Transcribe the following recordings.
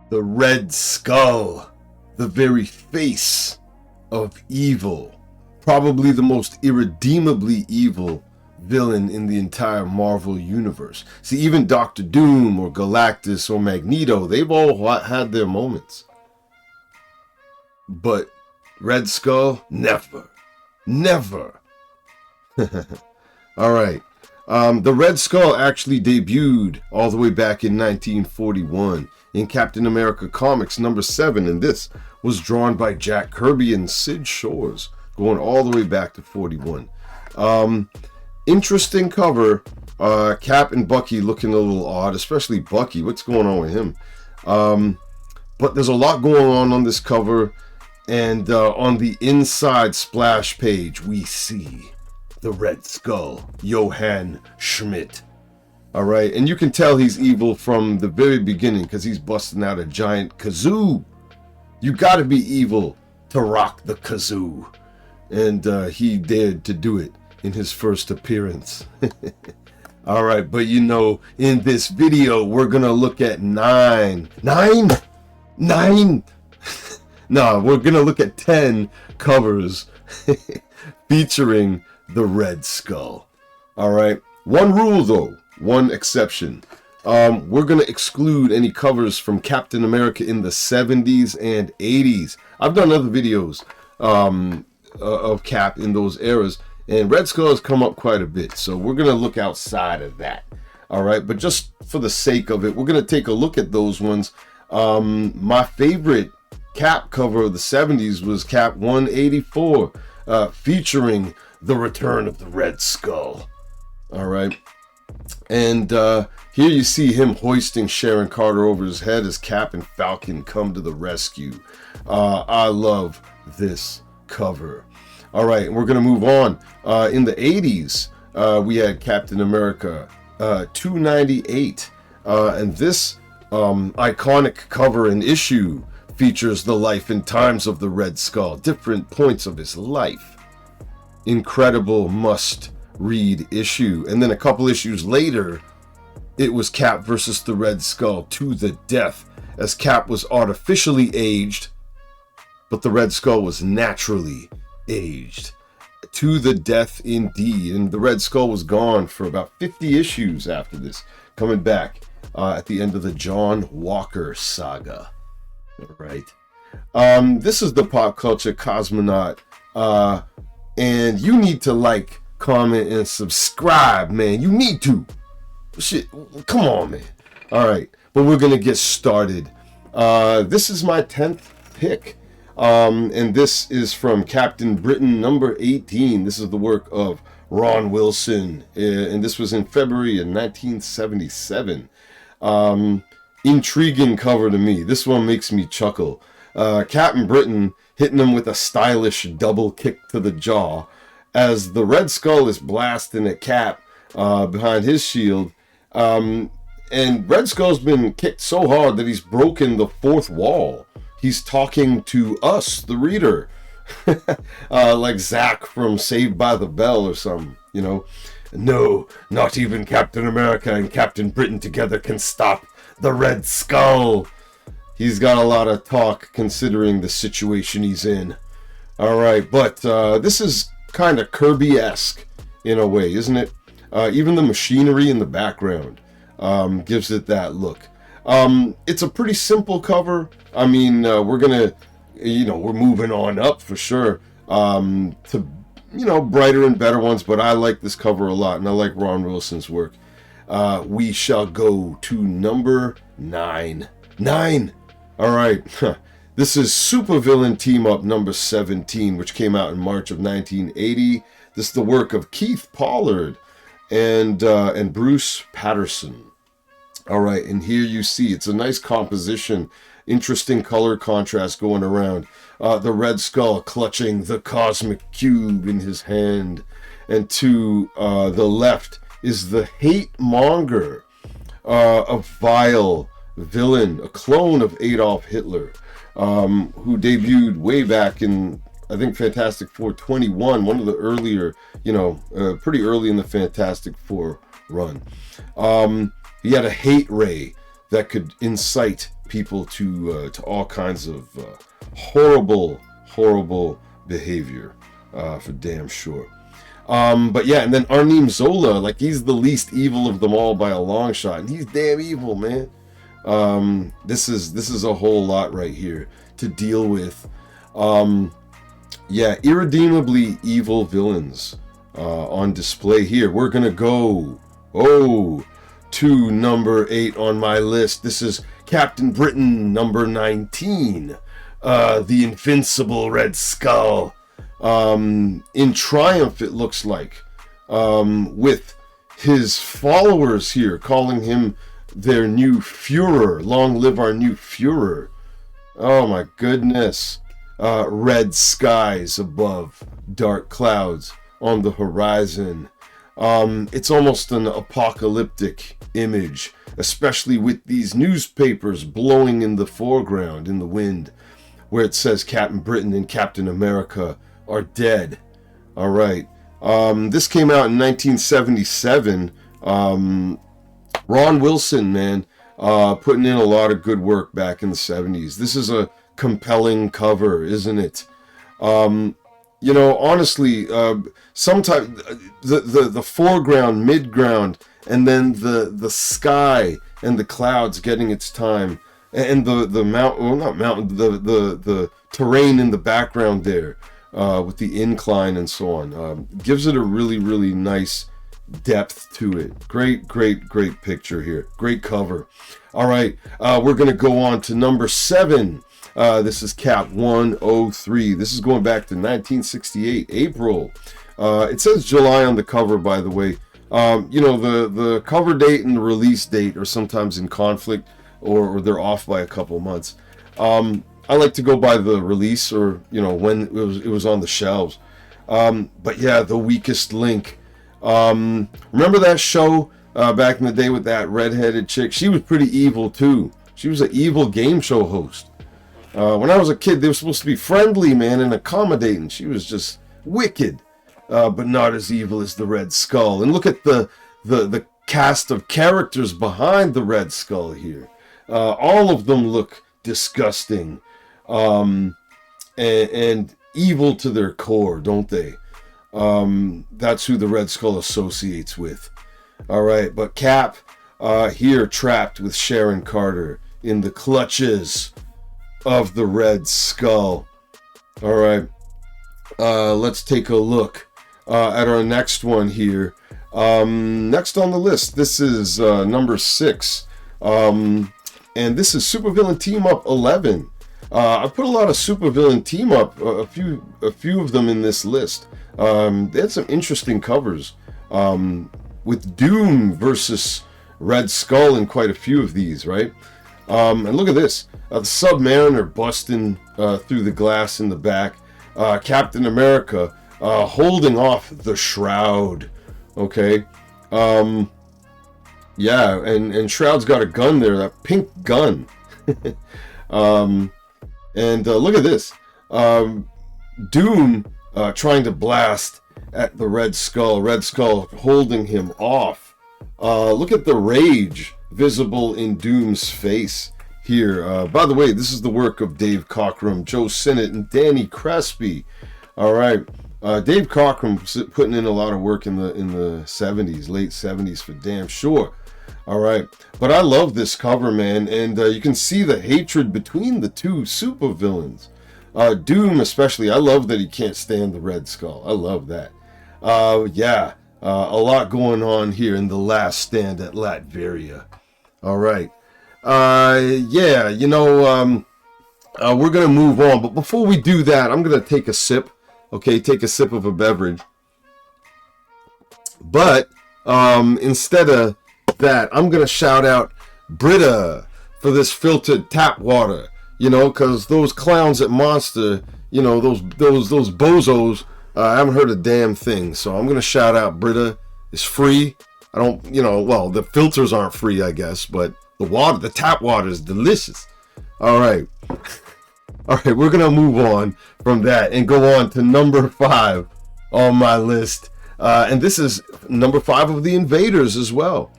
The Red Skull, the very face of evil, probably the most irredeemably evil villain in the entire Marvel universe. See, even Doctor Doom or Galactus or Magneto, they've all had their moments. But Red Skull, never. Never. All right. The Red Skull actually debuted all the way back in 1941 in Captain America Comics number 7, and this was drawn by Jack Kirby and Sid Shores, going all the way back to 41. Interesting cover. Cap and Bucky looking a little odd, especially Bucky. What's going on with him? But there's a lot going on this cover, and on the inside splash page, we see the Red Skull, Johann Schmidt. All right, and you can tell he's evil from the very beginning because he's busting out a giant kazoo. You got to be evil to rock the kazoo, and he dared to do it in his first appearance. All right, but you know, in this video, we're gonna look at nine. No, we're gonna look at 10 covers featuring the Red Skull. All right, one rule though, one exception. We're gonna exclude any covers from Captain America in the 70s and 80s. I've done other videos of Cap in those eras, and Red Skull has come up quite a bit, so we're gonna look outside of that. All right, but just for the sake of it, we're gonna take a look at those ones. My favorite Cap cover of the 70s was Cap 184, featuring the return of the Red Skull. All right, and here you see him hoisting Sharon Carter over his head as Cap and Falcon come to the rescue. I love this cover. All right, and we're gonna move on. In the 80s, we had Captain America 298, and this iconic cover and issue features the life and times of the Red Skull, different points of his life. Incredible must-read issue. And then a couple issues later, it was Cap versus the Red Skull to the death, as Cap was artificially aged, but the Red Skull was naturally aged. To the death indeed. And the Red Skull was gone for about 50 issues after this, coming back at the end of the John Walker saga. All right. This is the Pop Culture Cosmonaut, and you need to like, comment, and subscribe, man. You need to. Shit, come on, man. All right, but we're gonna get started. This is my 10th pick, and this is from Captain Britain number 18. This is the work of Ron Wilson, and this was in February of 1977. Intriguing cover to me. This one makes me chuckle. Captain Britain hitting him with a stylish double kick to the jaw as the Red Skull is blasting at Cap behind his shield. And Red Skull's been kicked so hard that he's broken the fourth wall. He's talking to us, the reader, like Zach from Saved by the Bell or something, you know. No, not even Captain America and Captain Britain together can stop the Red Skull. He's got a lot of talk considering the situation he's in. All right, but this is kind of Kirby-esque in a way, isn't it? Even the machinery in the background gives it that look. It's a pretty simple cover. I mean, we're gonna, we're moving on up for sure to, brighter and better ones, but I like this cover a lot, and I like Ron Wilson's work. We shall go to number 9. 9! All right. This is Supervillain Team Up number 17, which came out in March of 1980. This is the work of Keith Pollard and Bruce Patterson. All right, and here you see it's a nice composition, interesting color contrast going around. The Red Skull clutching the cosmic cube in his hand, and to the left is the hate monger, a vile villain, a clone of Adolf Hitler, who debuted way back in, I think, Fantastic Four 21, one of the earlier, pretty early in the Fantastic Four run. He had a hate ray that could incite people to all kinds of horrible behavior, for damn sure. But yeah, and then Arnim Zola, like, he's the least evil of them all by a long shot, and he's damn evil, man. This is a whole lot right here to deal with. Yeah, irredeemably evil villains on display here. We're gonna go to number 8 on my list. This is Captain Britain, number 19, the invincible Red Skull. In triumph, it looks like, with his followers here calling him their new Führer. Long live our new Führer. Oh my goodness. Red skies above, dark clouds on the horizon. It's almost an apocalyptic image, especially with these newspapers blowing in the foreground in the wind, where it says Captain Britain and Captain America are dead. All right. This came out in 1977. Ron Wilson, man, putting in a lot of good work back in the 70s. This is a compelling cover, isn't it? You know, honestly, sometimes the foreground, midground, and then the sky and the clouds getting its time, and the mountain, well, not mountain, the terrain in the background there, with the incline and so on, gives it a really nice depth to it. Great picture here. Great cover. All right, we're gonna go on to number 7. This is Cap 103. This is going back to 1968, April. It says July on the cover, by the way. You know, the cover date and the release date are sometimes in conflict, or they're off by a couple months. I like to go by the release, or, you know, when it was on the shelves. But yeah, The Weakest Link. Remember that show back in the day with that redheaded chick? She was pretty evil too. She was an evil game show host. When I was a kid, they were supposed to be friendly, man, and accommodating. She was just wicked, but not as evil as the Red Skull. And look at the cast of characters behind the Red Skull here. All of them look disgusting, and evil to their core, don't they? That's who the Red Skull associates with. All right, but Cap here trapped with Sharon Carter in the clutches of the Red Skull. All right, let's take a look at our next one here. Next on the list, this is number 6, and this is Supervillain Team Up 11. I put a lot of supervillain team up, a few of them in this list. They had some interesting covers, with Doom versus Red Skull in quite a few of these, right? And look at this, the Submariner busting through the glass in the back, Captain America holding off the Shroud, okay? Yeah, and Shroud's got a gun there, that pink gun. And look at this, Doom trying to blast at the Red Skull, Red Skull holding him off. Look at the rage visible in Doom's face here. By the way, this is the work of Dave Cockrum, Joe Sinnott, and Danny Crespi. All right, Dave Cockrum putting in a lot of work in the 70s, late 70s for damn sure. All right, but I love this cover, man, and you can see the hatred between the two supervillains. Doom especially, I love that he can't stand the Red Skull. I love that. Yeah, a lot going on here in The Last Stand at Latveria. All right. Yeah, you know, we're going to move on, but before we do that, I'm going to take a sip, okay, take a sip of a beverage. But instead of that, I'm going to shout out Brita for this filtered tap water, you know, because those clowns at Monster, you know, those bozos, I haven't heard a damn thing. So I'm going to shout out Brita. It's free. I don't, you know, well, the filters aren't free, I guess, but the water, the tap water is delicious. All right. All right, we're going to move on from that and go on to number 5 on my list. And this is number 5 of the Invaders as well.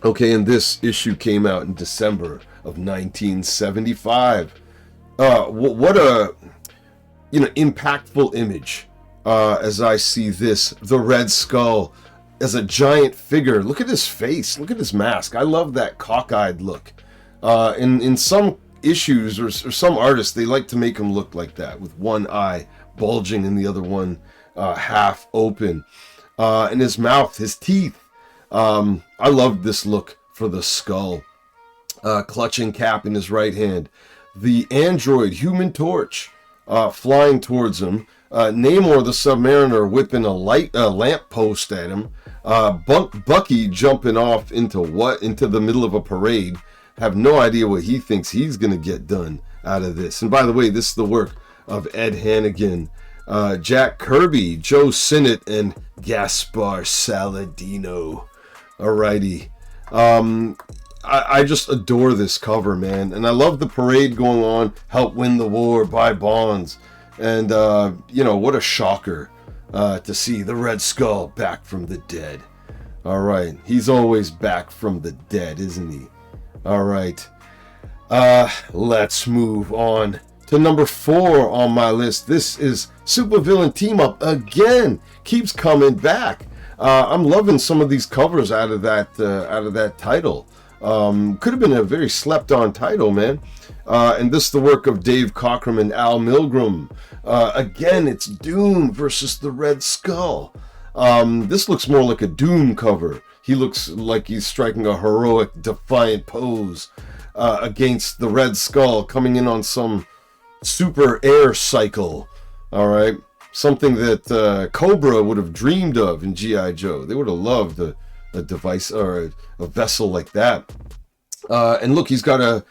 Okay, and this issue came out in December of 1975. What a impactful image. As I see this, the Red Skull as a giant figure. Look at his face. Look at his mask. I love that cockeyed look. In some issues or some artists, they like to make him look like that, with one eye bulging and the other one half open. And his mouth, his teeth. I love this look for the skull. Clutching Cap in his right hand. The android Human Torch flying towards him. Namor the Submariner whipping a lamp post at him. Bucky jumping off into the middle of a parade. Have no idea what he thinks he's going to get done out of this. And by the way, this is the work of Ed Hannigan, Jack Kirby, Joe Sinnott, and Gaspar Saladino. Alrighty. I just adore this cover, man. And I love the parade going on. Help win the war, buy bonds. And, what a shocker to see the Red Skull back from the dead. All right. He's always back from the dead, isn't he? All right. Let's move on to number 4 on my list. This is Supervillain Team Up again. Keeps coming back. I'm loving some of these covers out of that title. Could have been a very slept-on title, man. And this is the work of Dave Cockrum and Al Milgrom. Again, it's Doom versus the Red Skull. This looks more like a Doom cover. He looks like he's striking a heroic, defiant pose against the Red Skull, coming in on some super air cycle. All right, something that Cobra would have dreamed of in G.I. Joe. They would have loved a device or a vessel like that. And look, he's got a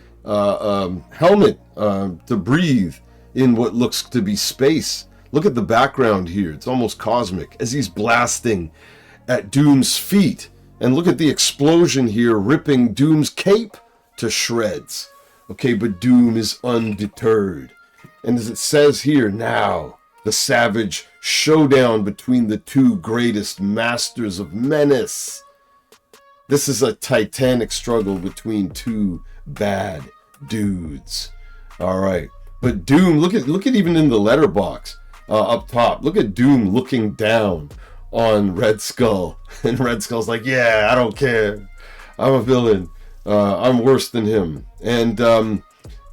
helmet to breathe in what looks to be space. Look at the background here. It's almost cosmic as he's blasting at Doom's feet. And look at the explosion here, ripping Doom's cape to shreds. Okay, but Doom is undeterred. And as it says here, now, the savage showdown between the two greatest masters of menace. This is a titanic struggle between two bad dudes. All right. But Doom, look at even in the letterbox up top. Look at Doom looking down on Red Skull. And Red Skull's like, yeah, I don't care. I'm a villain. I'm worse than him. And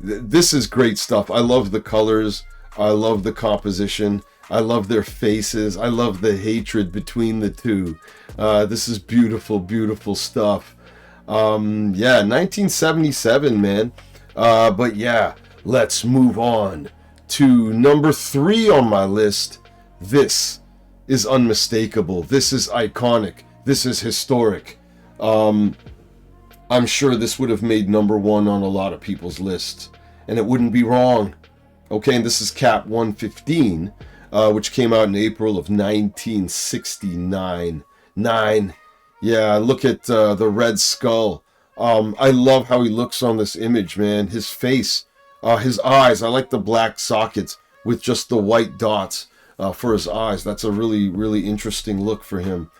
this is great stuff. I love the colors. I love the composition. I love their faces. I love the hatred between the two. This is beautiful, beautiful stuff. 1977, man. But yeah, let's move on to number 3 on my list. This is unmistakable. This is iconic. This is historic. I'm sure this would have made number 1 on a lot of people's lists, and it wouldn't be wrong. Okay, and this is Cap 115, which came out in April of 1969. Yeah, look at the Red Skull. I love how he looks on this image, man. His face, his eyes. I like the black sockets with just the white dots for his eyes. That's a really, really interesting look for him.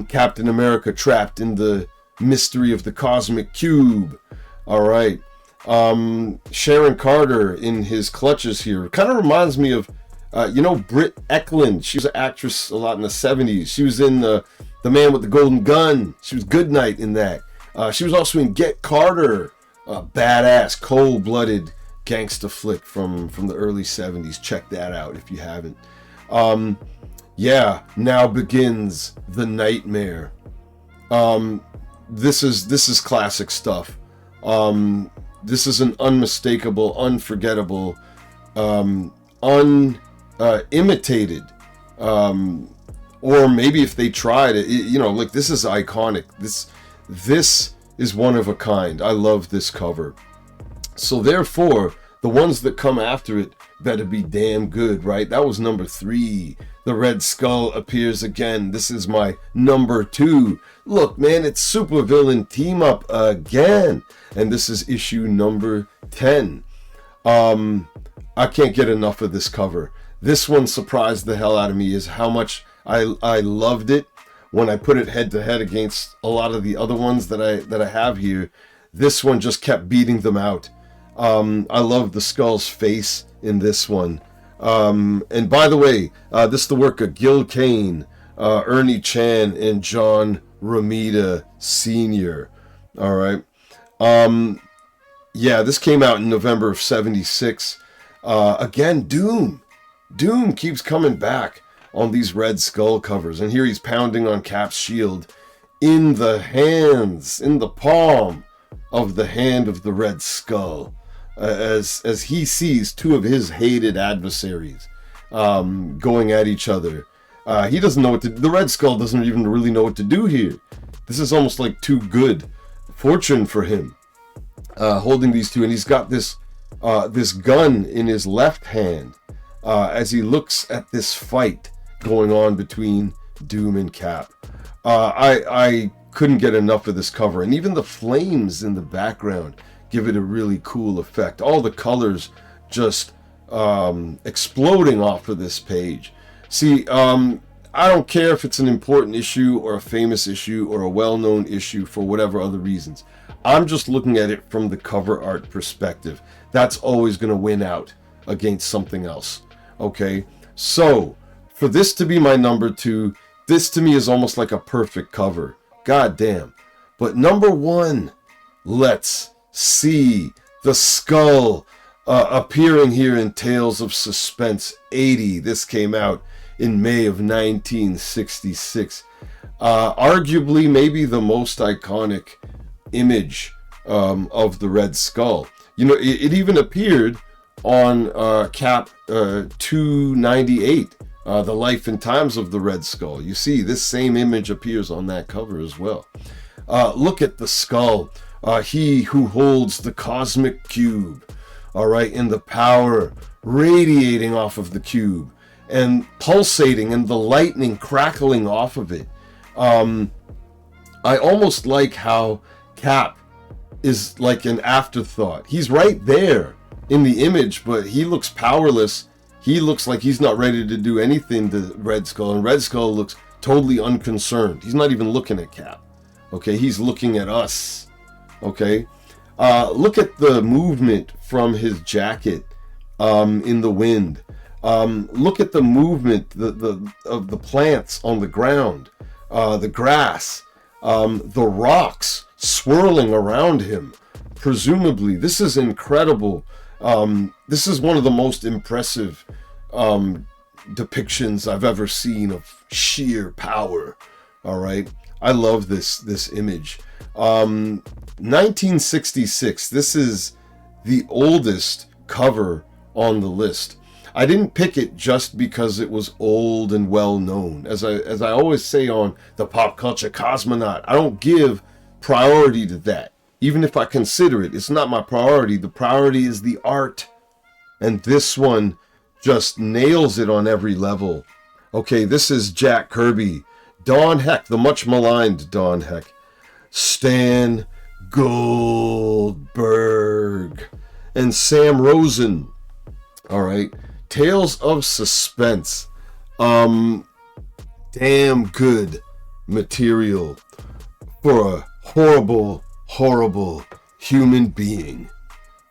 Captain America trapped in the mystery of the cosmic cube. All right. Sharon Carter in his clutches here. Kind of reminds me of, Britt Eklund. She was an actress a lot in the 70s. She was in The Man with the Golden Gun. She was Goodnight in that. She was also in Get Carter, a badass, cold-blooded gangsta flick from the early 70s. Check that out if you haven't. Now begins the nightmare. This is classic stuff. This is an unmistakable, unforgettable, unimitated, or maybe if they tried it, like this is iconic. This is one of a kind. I love this cover. So therefore, the ones that come after it better be damn good, right? That was number 3. The Red Skull appears again. This is my number 2. Look, man, it's Supervillain Team Up again. And this is issue number 10. I can't get enough of this cover. This one surprised the hell out of me, is how much I loved it. when I put it head to head against a lot of the other ones that I have here, this one just kept beating them out. I love the skull's face in this one. And by the way, this is the work of Gil Kane, Ernie Chan, and John Romita Sr. All right. Yeah, this came out in November of 76. Again, Doom keeps coming back on these Red Skull covers. And here he's pounding on Cap's shield in the palm of the hand of the Red Skull. As he sees two of his hated adversaries going at each other. He doesn't know what to do. The Red Skull doesn't even really know what to do here. This is almost like too good fortune for him. Holding these two, and he's got this gun in his left hand as he looks at this fight going on between Doom and Cap. I couldn't get enough of this cover, and even the flames in the background give it a really cool effect. All the colors just exploding off of this page. See, I don't care if it's an important issue or a famous issue or a well-known issue for whatever other reasons. I'm just looking at it from the cover art perspective. That's always going to win out against something else. Okay, so for this to be my number 2, this to me is almost like a perfect cover. God damn. But number 1, let's see the skull appearing here in Tales of Suspense 80. This came out in May of 1966. Arguably maybe the most iconic image of the Red Skull. You know, it even appeared on Cap 298, The Life and Times of the Red Skull. You see, this same image appears on that cover as well. Look at the skull. He who holds the cosmic cube, all right, and the power radiating off of the cube and pulsating and the lightning crackling off of it. I almost like how Cap is like an afterthought. He's right there in the image, but he looks powerless. He looks like he's not ready to do anything to Red Skull, and Red Skull looks totally unconcerned. He's not even looking at Cap. Okay, he's looking at us. Okay, look at the movement from his jacket in the wind. Look at the movement of the plants on the ground, the grass, the rocks swirling around him. Presumably, this is incredible. This is one of the most impressive depictions I've ever seen of sheer power. All right, I love this image. 1966. This is the oldest cover on the list. I didn't pick it just because it was old and well known. As I always say on the Pop Culture Cosmonaut, I don't give priority to that. Even if I consider it, it's not my priority. The priority is the art. And this one just nails it on every level. Okay, this is Jack Kirby, Don Heck, the much maligned Don Heck, Stan Goldberg, and Sam Rosen. All right, Tales of Suspense. Damn good material for a horrible human being.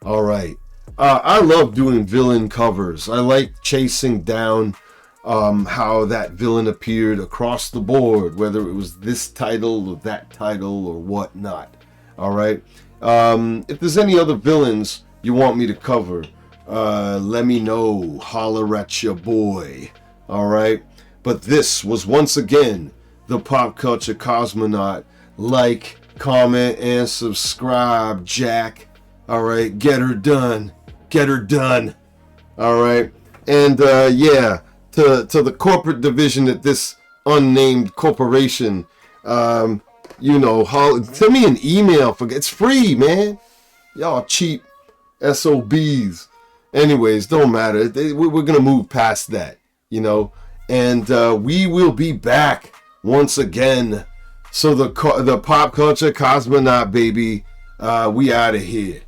All right, I love doing villain covers. I like chasing down how that villain appeared across the board, whether it was this title or that title or whatnot. All right, if there's any other villains you want me to cover, let me know. Holler at your boy. All right, but this was once again the Pop Culture Cosmonaut. Like, comment, and subscribe, Jack. All right, get her done. All right, and yeah, to the corporate division at this unnamed corporation, you know, send me an email. It's free, man. Y'all cheap SOBs. Anyways, don't matter. We're gonna move past that, you know, and we will be back once again. So the Pop Culture Cosmonaut, baby, we out of here.